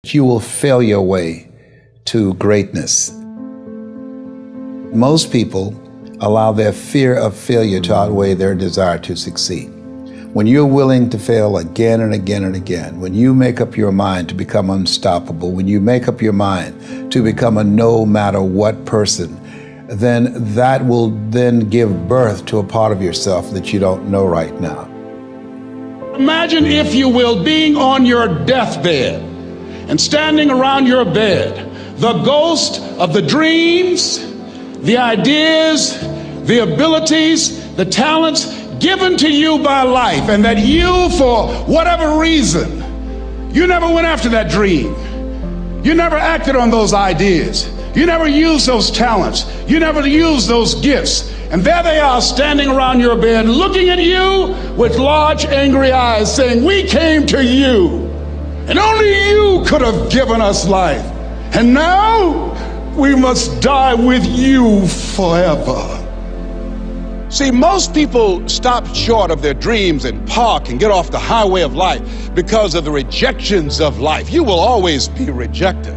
You will fail your way to greatness. Most people allow their fear of failure to outweigh their desire to succeed. When you're willing to fail again and again and again, when you make up your mind to become unstoppable, when you make up your mind to become a no matter what person, then that will then give birth to a part of yourself that you don't know right now. Imagine, if you will, being on your deathbed and standing around your bed, the ghost of the dreams, the ideas, the abilities, the talents given to you by life, and that you, for whatever reason, you never went after that dream. You never acted on those ideas. You never used those talents. You never used those gifts. And there they are standing around your bed, looking at you with large, angry eyes, saying, "We came to you, and only you could have given us life. And now we must die with you forever." See, most people stop short of their dreams and park and get off the highway of life because of the rejections of life. You will always be rejected.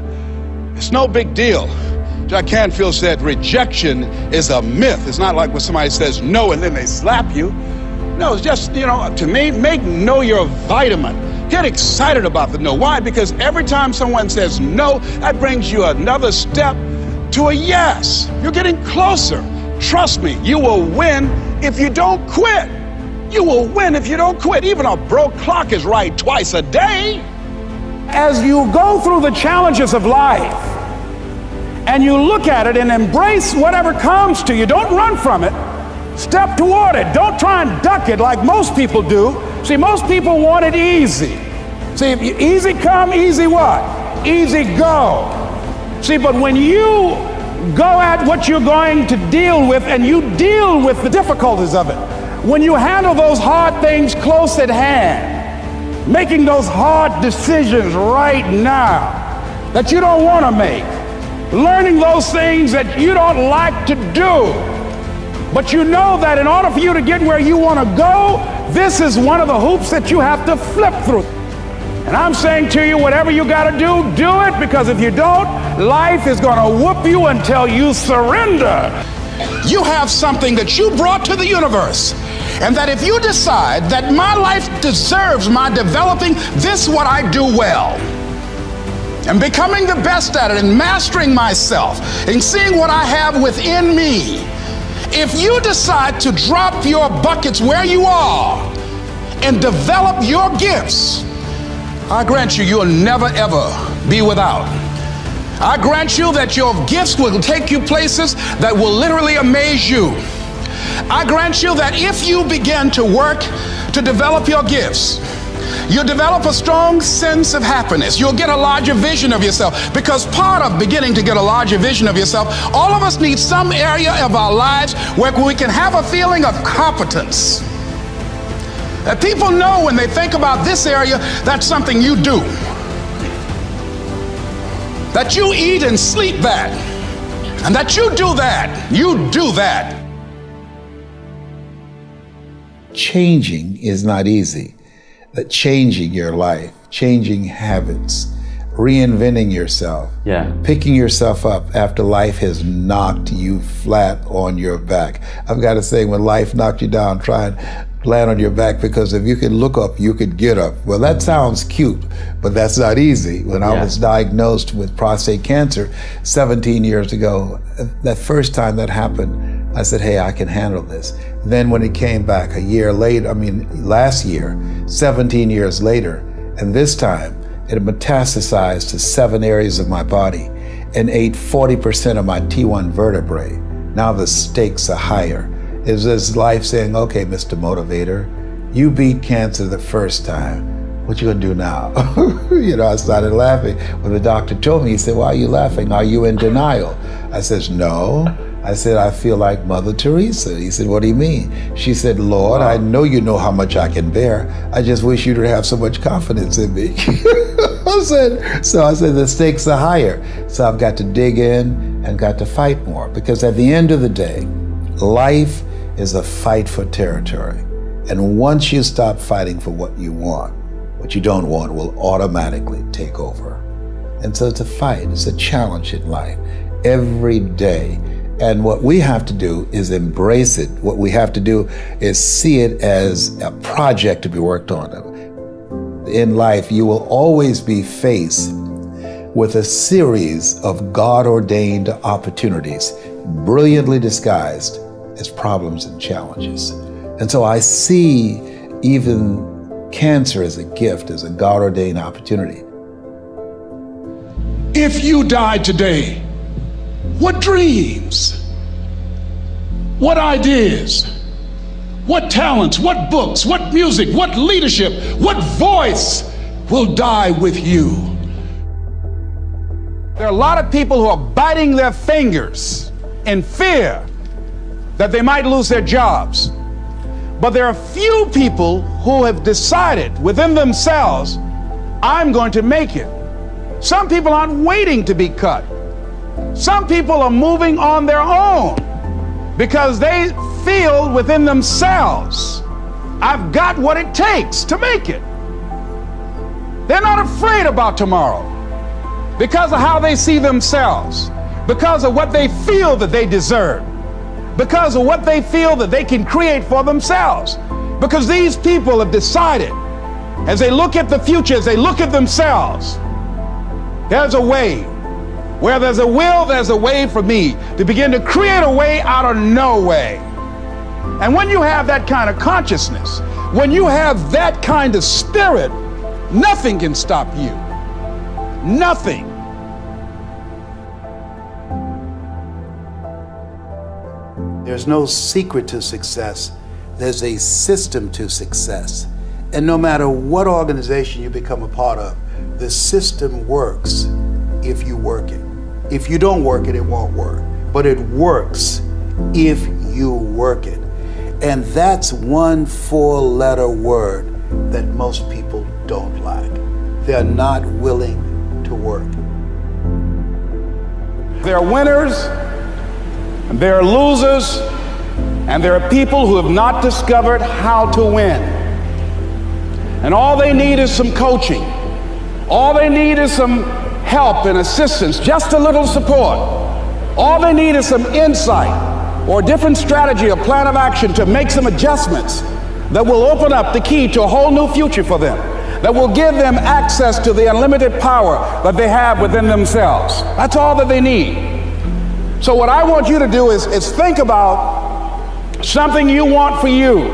It's no big deal. Jack Canfield said rejection is a myth. It's not like when somebody says no and then they slap you. No, it's just, to me, make no your vitamin. Get excited about the no. Why? Because every time someone says no, that brings you another step to a yes. You're getting closer. Trust me, you will win if you don't quit. You will win if you don't quit. Even a broke clock is right twice a day. As you go through the challenges of life and you look at it and embrace whatever comes to you, don't run from it. Step toward it. Don't try and duck it like most people do. See, most people want it easy. See, easy come, easy what? Easy go. See, but when you go at what you're going to deal with and you deal with the difficulties of it, when you handle those hard things close at hand, making those hard decisions right now that you don't want to make, learning those things that you don't like to do, but you know that in order for you to get where you want to go, this is one of the hoops that you have to flip through. And I'm saying to you, whatever you got to do it, because if you don't, life is going to whoop you until you surrender. You have something that you brought to the universe, and that if you decide that my life deserves my developing this what I do well, and becoming the best at it, and mastering myself, and seeing what I have within me, if you decide to drop your buckets where you are and develop your gifts, I grant you, you'll never ever be without. I grant you that your gifts will take you places that will literally amaze you. I grant you that if you begin to work to develop your gifts, you'll develop a strong sense of happiness. You'll get a larger vision of yourself, because part of beginning to get a larger vision of yourself, all of us need some area of our lives where we can have a feeling of competence. That people know when they think about this area, that's something you do. That you eat and sleep that. And that you do that. You do that. Changing is not easy. That changing your life, changing habits, reinventing yourself, picking yourself up after life has knocked you flat on your back. I've got to say, when life knocked you down, try and land on your back, because if you could look up, you could get up. Well, that sounds cute, but that's not easy. When I was diagnosed with prostate cancer 17 years ago, that first time that happened, I said, hey, I can handle this. Then when it came back a year later, last year, 17 years later, and this time it metastasized to 7 areas of my body and ate 40% of my T1 vertebrae. Now the stakes are higher. Is this life saying, okay, Mr. Motivator, you beat cancer the first time. What you gonna do now? I started laughing. When the doctor told me, he said, why are you laughing? Are you in denial? I said, no. I said, I feel like Mother Teresa. He said, what do you mean? She said, Lord, I know you know how much I can bear. I just wish you to have so much confidence in me. I said, the stakes are higher. So I've got to dig in and got to fight more, because at the end of the day, life is a fight for territory. And once you stop fighting for what you want, what you don't want will automatically take over. And so it's a fight, it's a challenge in life every day. And what we have to do is embrace it. What we have to do is see it as a project to be worked on. In life, you will always be faced with a series of God-ordained opportunities, brilliantly disguised as problems and challenges. And so I see even cancer as a gift, as a God-ordained opportunity. If you died today, what dreams, what ideas, what talents, what books, what music, what leadership, what voice will die with you? There are a lot of people who are biting their fingers in fear that they might lose their jobs. But there are few people who have decided within themselves, I'm going to make it. Some people aren't waiting to be cut. Some people are moving on their own because they feel within themselves, I've got what it takes to make it. They're not afraid about tomorrow because of how they see themselves, because of what they feel that they deserve, because of what they feel that they can create for themselves. Because these people have decided, as they look at the future, as they look at themselves, there's a way. Where there's a will, there's a way for me to begin to create a way out of no way. And when you have that kind of consciousness, when you have that kind of spirit, nothing can stop you. Nothing. There's no secret to success. There's a system to success. And no matter what organization you become a part of, the system works if you work it. If you don't work it, it won't work. But it works if you work it. And that's one 4-letter word that most people don't like. They're not willing to work. There are winners, and there are losers, and there are people who have not discovered how to win. And all they need is some coaching. All they need is some help and assistance, just a little support. All they need is some insight or a different strategy, a plan of action to make some adjustments that will open up the key to a whole new future for them, that will give them access to the unlimited power that they have within themselves. That's all that they need. So what I want you to do is think about something you want for you,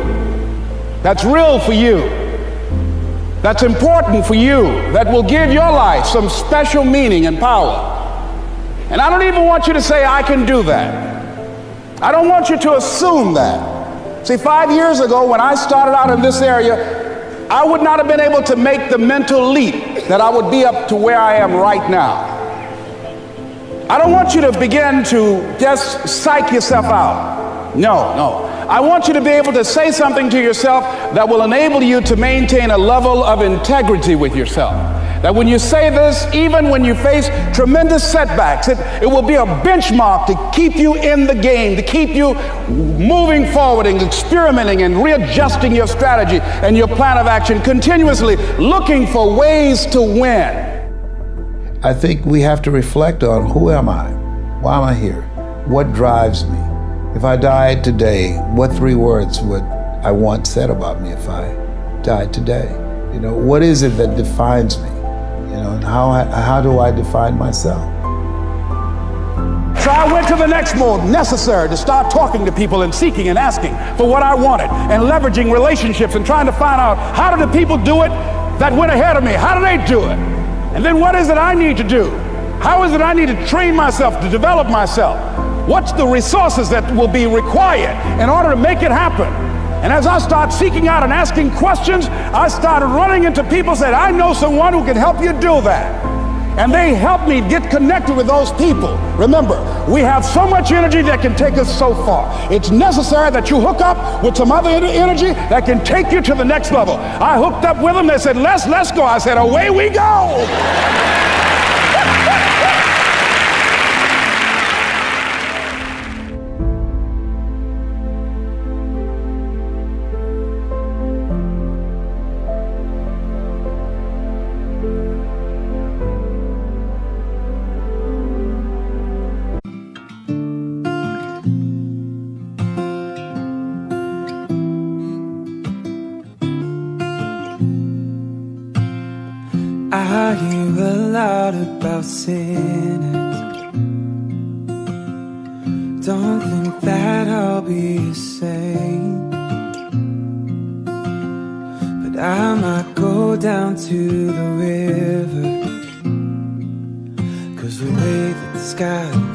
that's real for you, that's important for you, that will give your life some special meaning and power. And I don't even want you to say, I can do that. I don't want you to assume that. See, 5 years ago when I started out in this area, I would not have been able to make the mental leap that I would be up to where I am right now. I don't want you to begin to just psych yourself out. No. I want you to be able to say something to yourself that will enable you to maintain a level of integrity with yourself. That when you say this, even when you face tremendous setbacks, it will be a benchmark to keep you in the game, to keep you moving forward and experimenting and readjusting your strategy and your plan of action, continuously looking for ways to win. I think we have to reflect on, who am I? Why am I here? What drives me? If I died today, what 3 words would I want said about me if I died today? You know, what is it that defines me? You know, and how do I define myself? So I went to the next mode necessary to start talking to people and seeking and asking for what I wanted and leveraging relationships and trying to find out, how do the people do it that went ahead of me? How do they do it? And then what is it I need to do? How is it I need to train myself, to develop myself? What's the resources that will be required in order to make it happen? And as I start seeking out and asking questions, I started running into people who said, I know someone who can help you do that. And they helped me get connected with those people. Remember, we have so much energy that can take us so far. It's necessary that you hook up with some other energy that can take you to the next level. I hooked up with them. They said, let's go. I said, away we go. I hear a lot about sinners. Don't think that I'll be the same, but I might go down to the river, 'cause the way that the sky